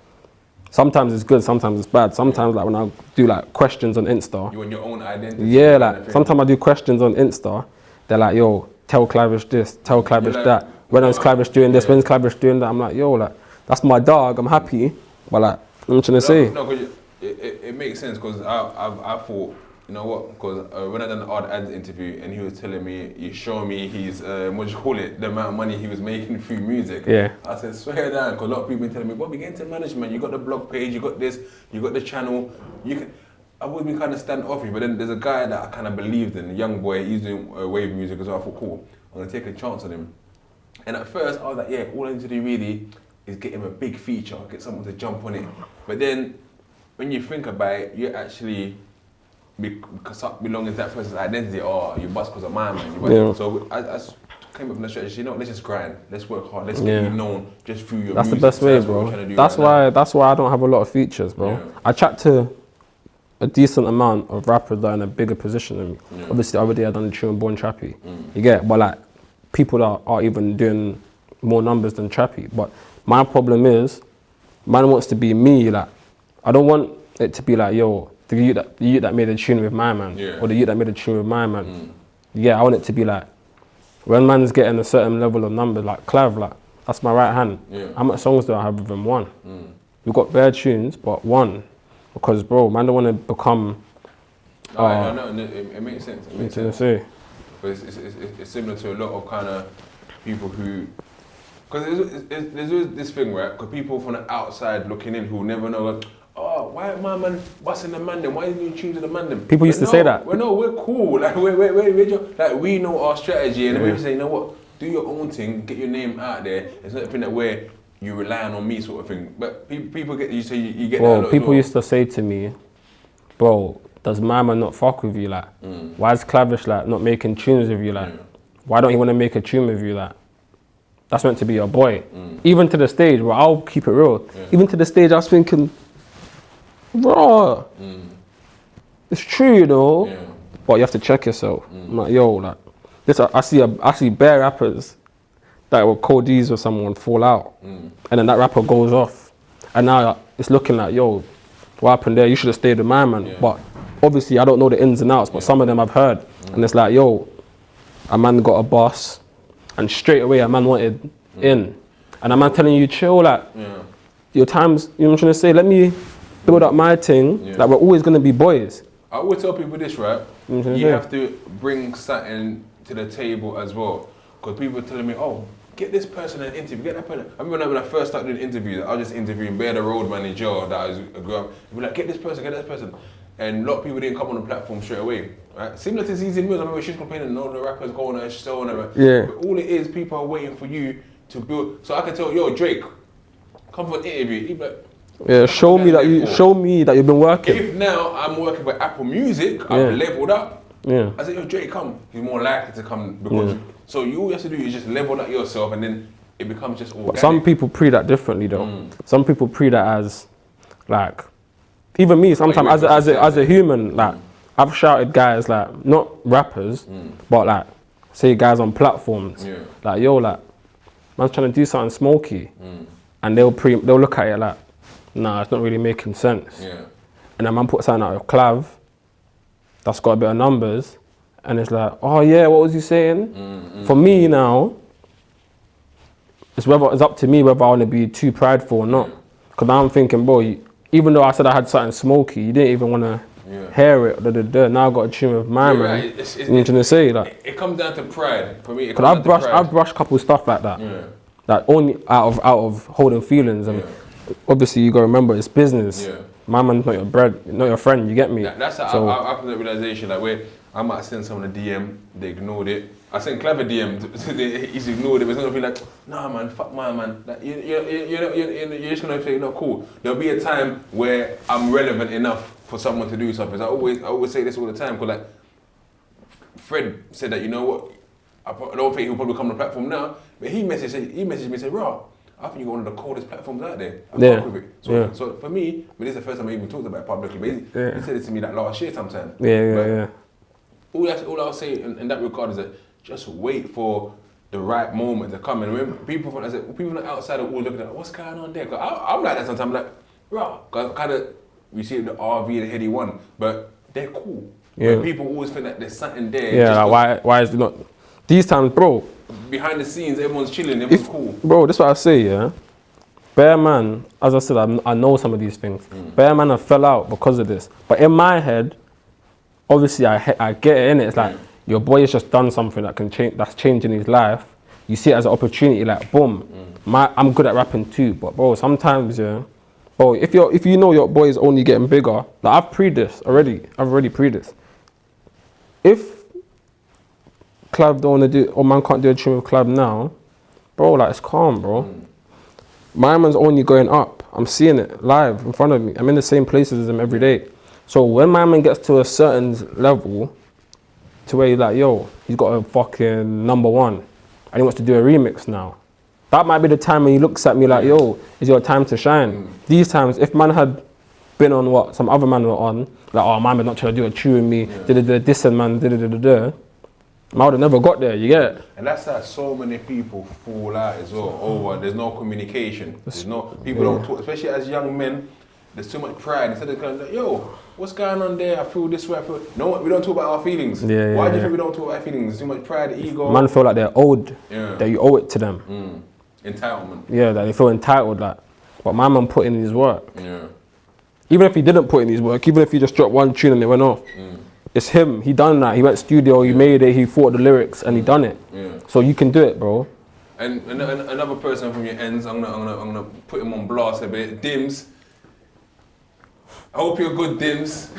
Sometimes it's good, sometimes it's bad. Sometimes like when I do like questions on Insta. You want your own identity. Yeah, like sometimes I do questions on Insta. They're like, yo, tell Clavish this, tell Clavish that. When is Clavish doing this? When's Clavish doing that? I'm like, yo, like that's my dog. I'm happy, but like I'm trying to say. No, because it makes sense because I thought, you know what? Because when I done the Odd Ads interview and he was telling me, he's showing me his what do you call it, the amount of money he was making through music. I said, swear down, because a lot of people been telling me, Bobby, get into management. You got the blog page, you got this, you got the channel. I've always been kind of standoffish, but then there's a guy that I kind of believed in, a young boy. He's doing Wave music as well. I thought, cool, I'm gonna take a chance on him. And at first I was like, yeah, all I need to do really is get him a big feature, get someone to jump on it. But then when you think about it, you actually belonging to that person's identity. Oh, you bust because of my man. So I came up with the strategy. You know, let's just grind. Let's work hard. Let's get you known just through your music. That's the best way, bro. That's why I don't have a lot of features, bro. I chat to a decent amount of rappers that are in a bigger position than me. Obviously, the other day I done the tune Born Trappy. You get it? But like people that are even doing more numbers than Trappy. But my problem is, man wants to be me. Like I don't want it to be like, yo, the youth that made a tune with my man, or the youth that made a tune with my man. I want it to be like, when man's getting a certain level of numbers, like Clav, like, that's my right hand. How much songs do I have with him? 1. We've got bare tunes, but 1. Because, bro, man don't want to become... it makes sense. It makes sense. Say. But it's similar to a lot of kind of people who... Because there's always this thing, right? Because people from the outside looking in who never know, like, oh, why my man busting the man then? Why are you doing tunes to the man then? People used to say that. Well, no, we're cool. Like, we know our strategy, and then we say, you know what? Do your own thing, get your name out there. It's not a thing that where you relying on me, sort of thing. But people get you say you get that. Bro, people used to say to me, bro, does my man not fuck with you? Like, why is Clavish like not making tunes with you? Like, why don't he want to make a tune with you? Like, that's meant to be your boy. Even to the stage, bro, I'll keep it real. Even to the stage, I was thinking, bro, it's true, you know, but you have to check yourself. I'm like, yo, like, this, I see bare rappers that will call these with someone fall out, and then that rapper goes off, and now it's looking like, yo, what happened there? You should have stayed with my man. But obviously, I don't know the ins and outs, but some of them I've heard, and it's like, yo, a man got a boss, and straight away a man wanted in, and a man telling you chill, like, your times, you know what I'm trying to say? Let me build up my thing, like we're always gonna be boys. I always tell people this, right? You have to bring something to the table as well. Because people are telling me, oh, get this person an interview, get that person. I remember when I first started doing interviews, I was just interviewing Bear the Road Manager that I grew up. Be like, get this person, get that person. And a lot of people didn't come on the platform straight away, right? Similar to Easy Mills, I remember she's complaining, no, the rappers go on her show and everything. Yeah. But all it is, people are waiting for you to build. So I can tell, yo, Drake, come for an interview. He'd be like, yeah, show me that you've been working. if now I'm working with Apple Music, I've leveled up. Yeah. I said, yo, Drake, come. He's more likely to come because. So you all you have to do is just level up yourself, and then it becomes just organic. But some people pre that differently though. Some people pre that as like, even me sometimes as a human, like I've shouted guys like not rappers, but like say guys on platforms, like yo, like man's trying to do something smoky, and they'll look at it like, nah, it's not really making sense. Yeah. And then man put something out of Clav that's got a bit of numbers, and it's like, oh yeah, what was you saying? For me now, it's up to me whether I want to be too prideful or not. Because now I'm thinking, bro, even though I said I had something smoky, you didn't even want to hear it. Now I've got a tune with my man. Right. You know what I'm trying to say? Like, it comes down to pride for me. Because I've brushed a couple of stuff like that. Yeah. Like only out of holding feelings, and obviously you got to remember it's business. Yeah. My man's not your friend. You get me? That's how I come to the realization. Like where I might send someone a DM, they ignored it. I sent Clever DM, he's ignored it. But it's gonna be like, nah man, fuck my man. Like, you're just gonna say, no, cool. There'll be a time where I'm relevant enough for someone to do something. I always say this all the time. Cause like Fred said that, you know what? I don't think he'll probably come on the platform now. But he messaged me and said, "Raw, I think you're one of the coldest platforms out there." I fuck with it. So for me, but this is the first time I even talked about it publicly. But he said it to me like last year sometime. Yeah. All I'll say in that regard is that just wait for the right moment to come. And when people from the outside are all looking at what's going on there. Cause I'm like that sometimes. I'm like, raw. Kind of we see the RV, the heady one, but they're cool. Yeah. But people always think that there's something there. Yeah. Like why is it not? These times, bro. Behind the scenes, everyone's chilling. Everyone's cool. Bro, that's what I say. Yeah. Bear man, as I said, I know some of these things. Bear man, I fell out because of this. But in my head, obviously, I get it in it. It's like your boy has just done something that can change. That's changing his life. You see it as an opportunity. Like boom, I'm good at rapping too. But bro, sometimes bro, if you know your boy is only getting bigger. Like I've pre this already. I've already pre this. If Club don't want to do, or man can't do a tune with Club now, bro, like it's calm, bro. My man's only going up. I'm seeing it live in front of me. I'm in the same places as him every day. So when my man gets to a certain level, to where he's like, yo, he's got a fucking #1, and he wants to do a remix now. That might be the time when he looks at me like, yo, it's your time to shine. These times, if man had been on what some other man were on, like, oh, man, not trying to do a tune with me, this and man, I would have never got there, you get it? And that's how so many people fall out as well. Over there's no communication. People don't talk, especially as young men. There's too much pride. Instead of going like, yo, what's going on there? I feel this way. No, we don't talk about our feelings. Why do you think we don't talk about our feelings? There's too much pride, ego. Man feel like they're owed. That you owe it to them. Entitlement. Yeah, that they feel entitled. Like, but my man put in his work. Yeah. Even if he didn't put in his work, even if he just dropped one tune and it went off. It's him. He done that. He went studio. He made it. He thought the lyrics and he done it. So you can do it, bro. And another person from your ends, I'm gonna put him on blast a bit. Dims. I hope you're good, Dims.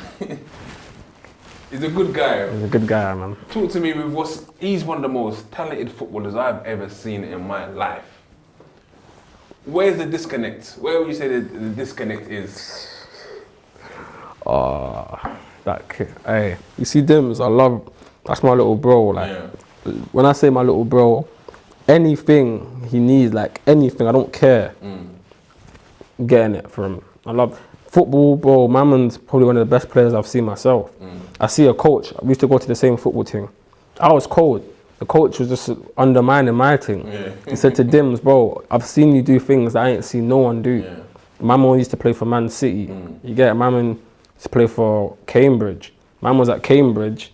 He's a good guy. He's a good guy, man. Talk to me with he's one of the most talented footballers I've ever seen in my life. Where's the disconnect? Where would you say the disconnect is? Hey, you see Dims, that's my little bro. Like, when I say my little bro, anything he needs, like anything, I don't care. Getting it from him. I love football, bro. My man's probably one of the best players I've seen myself. I see a coach. We used to go to the same football team. I was cold. The coach was just undermining my thing. He said to Dims, bro, I've seen you do things that I ain't seen no one do. My man used to play for Man City. You get it? My man to play for Cambridge. Man was at Cambridge,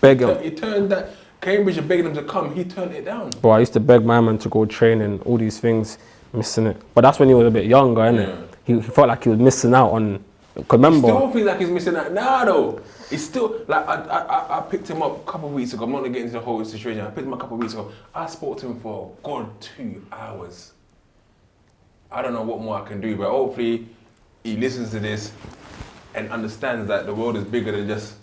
begging. He turned that Cambridge and begging him to come. He turned it down. Bro, I used to beg my man to go training, all these things, missing it. But that's when he was a bit younger, innit? He felt like he was missing out on Cause remember, He still feels like he's missing that now though. It's still like I picked him up a couple of weeks ago. I'm not gonna get into the whole situation. I picked him up a couple of weeks ago. I spoke to him for a good 2 hours. I don't know what more I can do, but hopefully he listens to this and understands that the world is bigger than just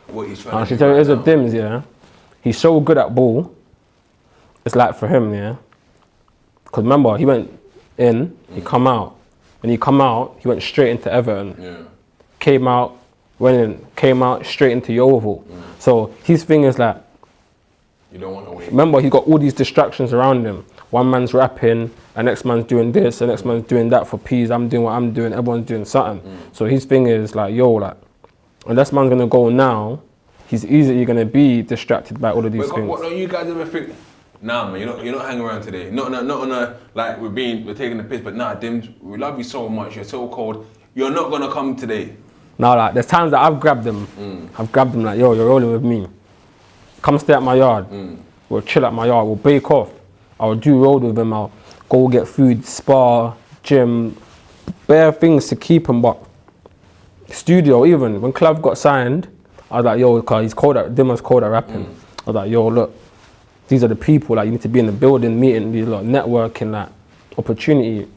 what he's trying to do. tell you, right there's a now. Dims, yeah. He's so good at ball. It's like for him, yeah. Cause remember, he went in, he come out. When he come out, he went straight into Everton. Yeah. Came out, went in, came out straight into Yeovil. So his thing is like, You don't want to wait. remember, he got all these distractions around him. One man's rapping, the next man's doing this, the next man's doing that for peas. I'm doing what I'm doing, everyone's doing something. So his thing is like, yo, like, unless man's gonna go now, he's easily gonna be distracted by all of these But things. what don't you guys ever think? Nah, man, you're not hanging around today. Not on a like we're taking the piss. But nah, Dims, we love you so much. You're so cold. You're not gonna come today. Now, like, there's times that I've grabbed him. I've grabbed him like, yo, you're rolling with me. Come stay at my yard. We'll chill at my yard. We'll bake off. I'll do road with him. I'll go get food, spa, gym, bare things to keep him. But studio, even when Clav got signed, I was like, yo, cause he's cold at Dimmer's cold at rapping. I was like, yo, look, these are the people. Like, you need to be in the building, meeting these lot, networking, that opportunity.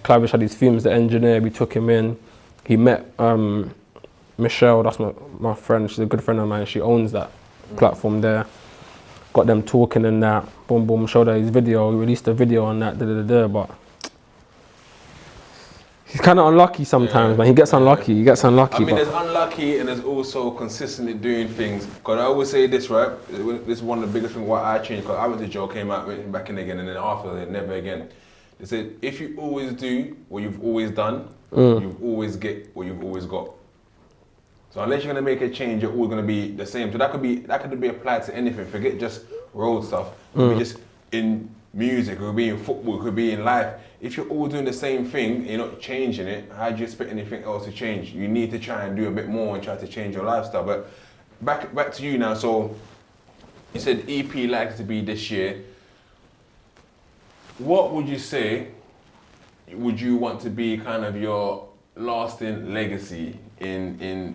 Clavish had his films, the engineer. We took him in. He met Michelle. That's my friend. She's a good friend of mine. She owns that platform there. Got them talking and that. Boom, boom. Showed her his video. He released a video on that. But he's kind of unlucky sometimes, man. He gets unlucky. He gets unlucky. I mean, but there's unlucky and there's also consistently doing things. Because I always say this, right? This is one of the biggest things why I changed. Because I went to jail, came out, went back in again, and then after that, never again. They said, if you always do what you've always done, you always get what you've always got. So unless you're gonna make a change, you're always gonna be the same. So that could be applied to anything. Forget just road stuff. It could be just in music, it could be in football, it could be in life. If you're all doing the same thing, you're not changing it, how do you expect anything else to change? You need to try and do a bit more and try to change your lifestyle. But back to you now. So you said EP likely to be this year. What would you say would you want to be kind of your lasting legacy in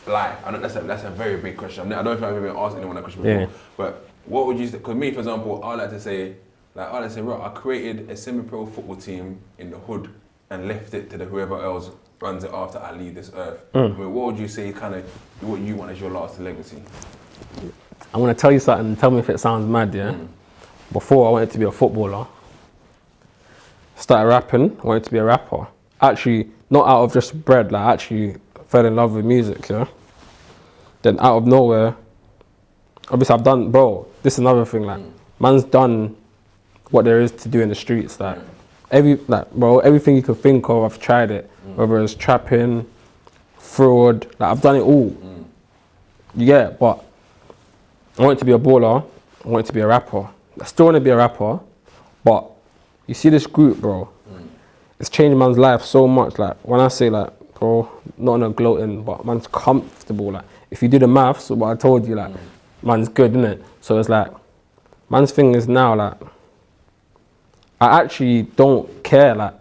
life? I know that's a very big question. I don't know if I've ever asked anyone that question before. Yeah. But what would you say? Because me, for example, I like to say, right, I created a semi-pro football team in the hood and left it to whoever else runs it after I leave this earth. I mean, what would you say kind of what you want as your lasting legacy? I'm gonna tell you something. Tell me if it sounds mad, yeah. Before I wanted to be a footballer. Started rapping. I wanted to be a rapper. Actually, not out of just bread. Like, I actually fell in love with music, yeah. Then out of nowhere, obviously I've done, bro. This is another thing. Like, man's done what there is to do in the streets. Like, everything you could think of, I've tried it. Whether it's trapping, fraud. Like, I've done it all. You get it? But I wanted to be a baller. I wanted to be a rapper. I still want to be a rapper, but you see this group, bro. It's changed man's life so much. Like, when I say, like, bro, not on a gloating, but man's comfortable. Like, if you do the maths, what I told you, like, man's good, innit? So it's like, man's thing is now, like, I actually don't care,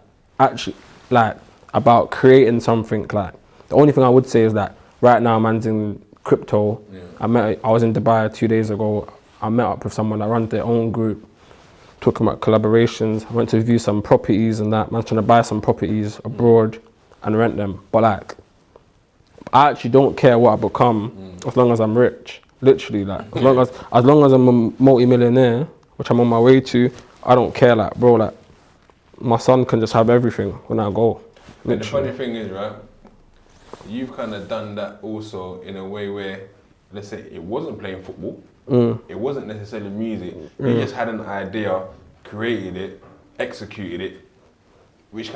about creating something. Like, the only thing I would say is that right now, man's in crypto. I was in Dubai 2 days ago. I met up with someone that runs their own group, talking about collaborations. I went to view some properties and that. Man's trying to buy some properties abroad and rent them. But like, I actually don't care what I become as long as I'm rich. Literally, like, as long as I'm a multi-millionaire, which I'm on my way to, I don't care. Like, bro, like, my son can just have everything when I go. And the funny thing is, right, you've kind of done that also in a way where, let's say, it wasn't playing football. It wasn't necessarily music. You just had an idea, created it, executed it, which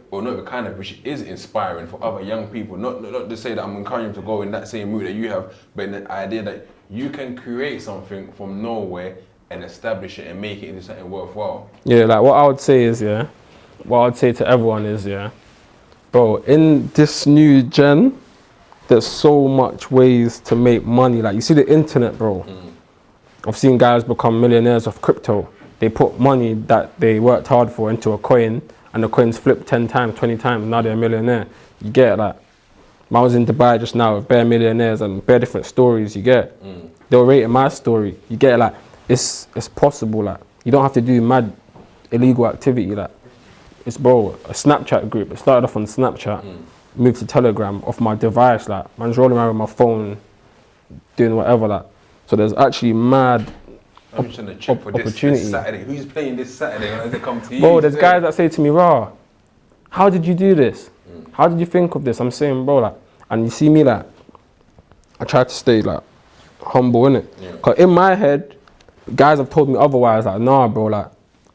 which is inspiring for other young people. Not to say that I'm encouraging them to go in that same route that you have, but the idea that you can create something from nowhere and establish it and make it into something worthwhile. Yeah, like, what I would say to everyone is, bro, in this new gen, there's so much ways to make money. Like, you see the internet, bro. I've seen guys become millionaires off crypto. They put money that they worked hard for into a coin and the coins flipped 10 times, 20 times, now they're a millionaire. You get that. I was in Dubai just now with bare millionaires and bare different stories, you get. They were rating my story, you get. Like, it's possible, like, you don't have to do mad illegal activity, like, it's, bro, a Snapchat group. It started off on Snapchat, moved to Telegram off my device, like, man's rolling around with my phone, doing whatever, like. So there's actually mad I'm trying to check for this Saturday. Who's playing this Saturday when they come to you? Bro, there's guys that say to me, "Rah, how did you do this? How did you think of this?" I'm saying, bro, like, and you see me, like, I try to stay, like, humble, innit? Yeah. Cause in my head, guys have told me otherwise, like, nah, bro, like,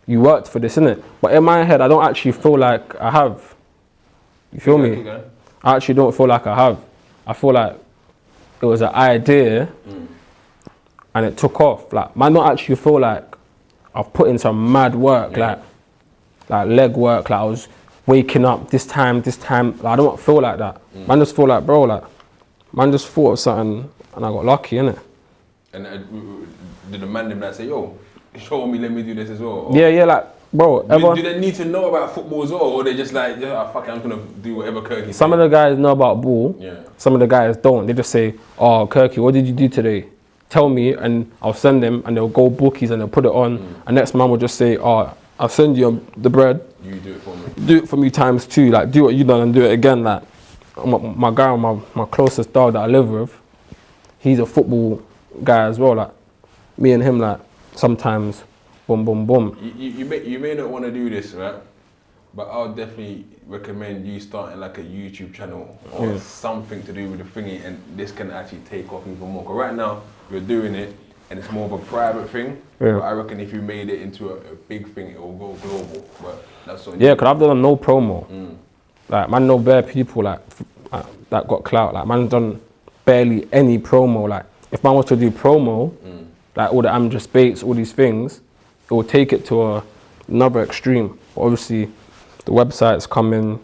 you worked for this, innit? But in my head, I don't actually feel like I have. You feel me? I actually don't feel like I have. I feel like it was an idea and it took off. Like, man, don't actually feel like I've put in some mad work, like leg work, like I was waking up this time. Like, I don't feel like that. Man just feel like, bro, like, man just thought of something and I got lucky, innit? And did the man them that say, yo, show me, let me do this as well? Or Yeah, like, bro, do they need to know about football as well? Or they just like, yeah, fuck it, I'm gonna do whatever Kirky some of the guys know about ball, some of the guys don't. They just say, oh, Kirky, what did you do today? Tell me, and I'll send them, and they'll go bookies and they'll put it on. And next man will just say, oh, I'll send you the bread. You do it for me. Do it for me times 2. Like, do what you done and do it again. Like, my guy, my closest dog that I live with, he's a football guy as well. Like, me and him, like, sometimes, boom, boom, boom. You may not want to do this, right? But I'll definitely recommend you starting like a YouTube channel or something to do with the thingy, and this can actually take off even more. Because right now, you're doing it, and it's more of a private thing. Yeah. But I reckon if you made it into a big thing, it will go global. But that's what. Yeah, because I've done no promo. Like, man, know bare people like that got clout. Like, man done barely any promo. Like, if man was to do promo, like all the I'm Just Baits, all these things, it will take it to another extreme. But obviously, the website's coming.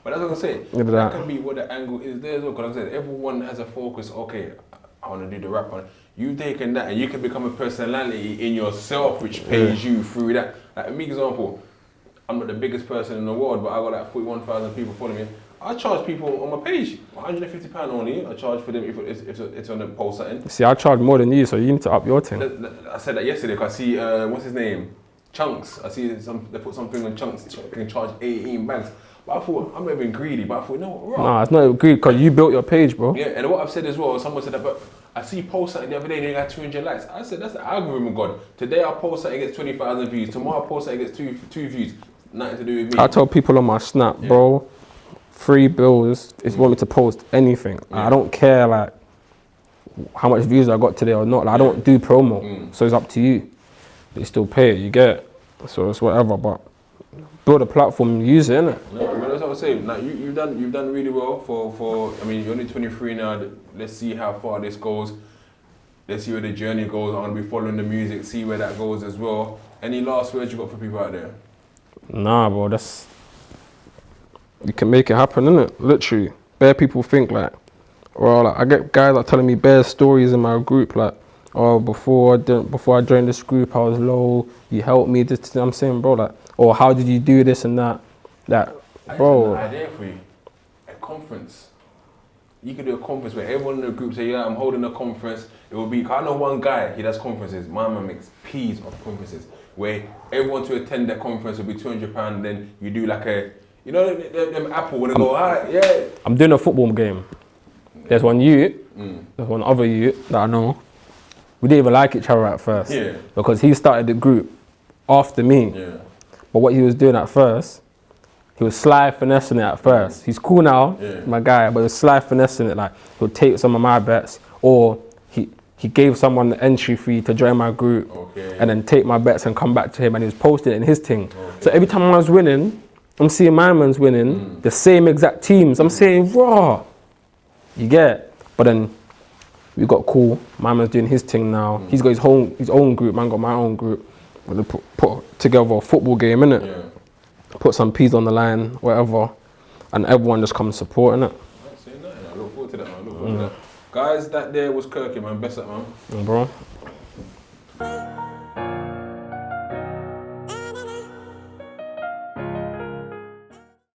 But that's what I'm saying. That can be what the angle is there as well. Because like I said, everyone has a focus. Okay, I want to do the rap on it. You taking that and you can become a personality in yourself, which pays you through that. Like, me example, I'm not the biggest person in the world, but I got like 41,000 people following me. I charge people on my page £150 only. I charge for them if it's on a post something. See, I charge more than you, so you need to up your thing. I said that yesterday because I see, what's his name? Chunks. I see they put something on Chunks, can charge 18 bags. But I thought, I'm not even greedy, but I thought, no, right. Nah, it's not greedy because you built your page, bro. Yeah, and what I've said as well, someone said that, but I see you post something the other day and you got 200 likes. I said, that's the algorithm god. Today I post something, it gets 20,000 views. Tomorrow I post something, it gets two views. Nothing to do with me. I tell people on my Snap, bro, free bills if you want me to post anything. I don't care, like, how much views I got today or not. Like, I don't do promo, so it's up to you. But you still pay it, you get it. So it's whatever, but build a platform and use it, innit? No, but that's what I'm saying. Like, you've done really well for I mean, you're only 23 now. Let's see how far this goes. Let's see where the journey goes. I want to be following the music, see where that goes as well. Any last words you got for people out there? Nah, bro, you can make it happen, innit? Literally. Bare people think like, well, like, I get guys that telling me bare stories in my group, like, oh, before I joined this group, I was low, you helped me, this, I'm saying, bro, like, or how did you do this and that? That, bro. I have an idea for you. A conference. You could do a conference where everyone in the group say, yeah, I'm holding a conference. It will be, I know one guy, he does conferences. My man makes peas of conferences. Where everyone to attend that conference will be £200, then you do like a, you know, them Apple when they go, alright, yeah. I'm doing a football game. There's one youth, there's one other youth that I know. We didn't even like each other at first. Yeah. Because he started the group after me. Yeah. But what he was doing at first, he was sly finessing it at first. He's cool now, my guy, but he was sly finessing it. Like, he'll take some of my bets, or he gave someone the entry fee to join my group, and then take my bets and come back to him, and he was posting it in his thing. So every time I was winning, I'm seeing my man's winning, the same exact teams. I'm saying, raw. You get it? But then we got cool. My man's doing his thing now. He's got his own group, man got my own group. We put together a football game, innit? Yeah. Put some peas on the line, whatever, and everyone just comes supporting it. I say nothing. I look forward to that, man. I look forward to that. Guys, that there was Kirky, man. Best up, man. Yeah, bro.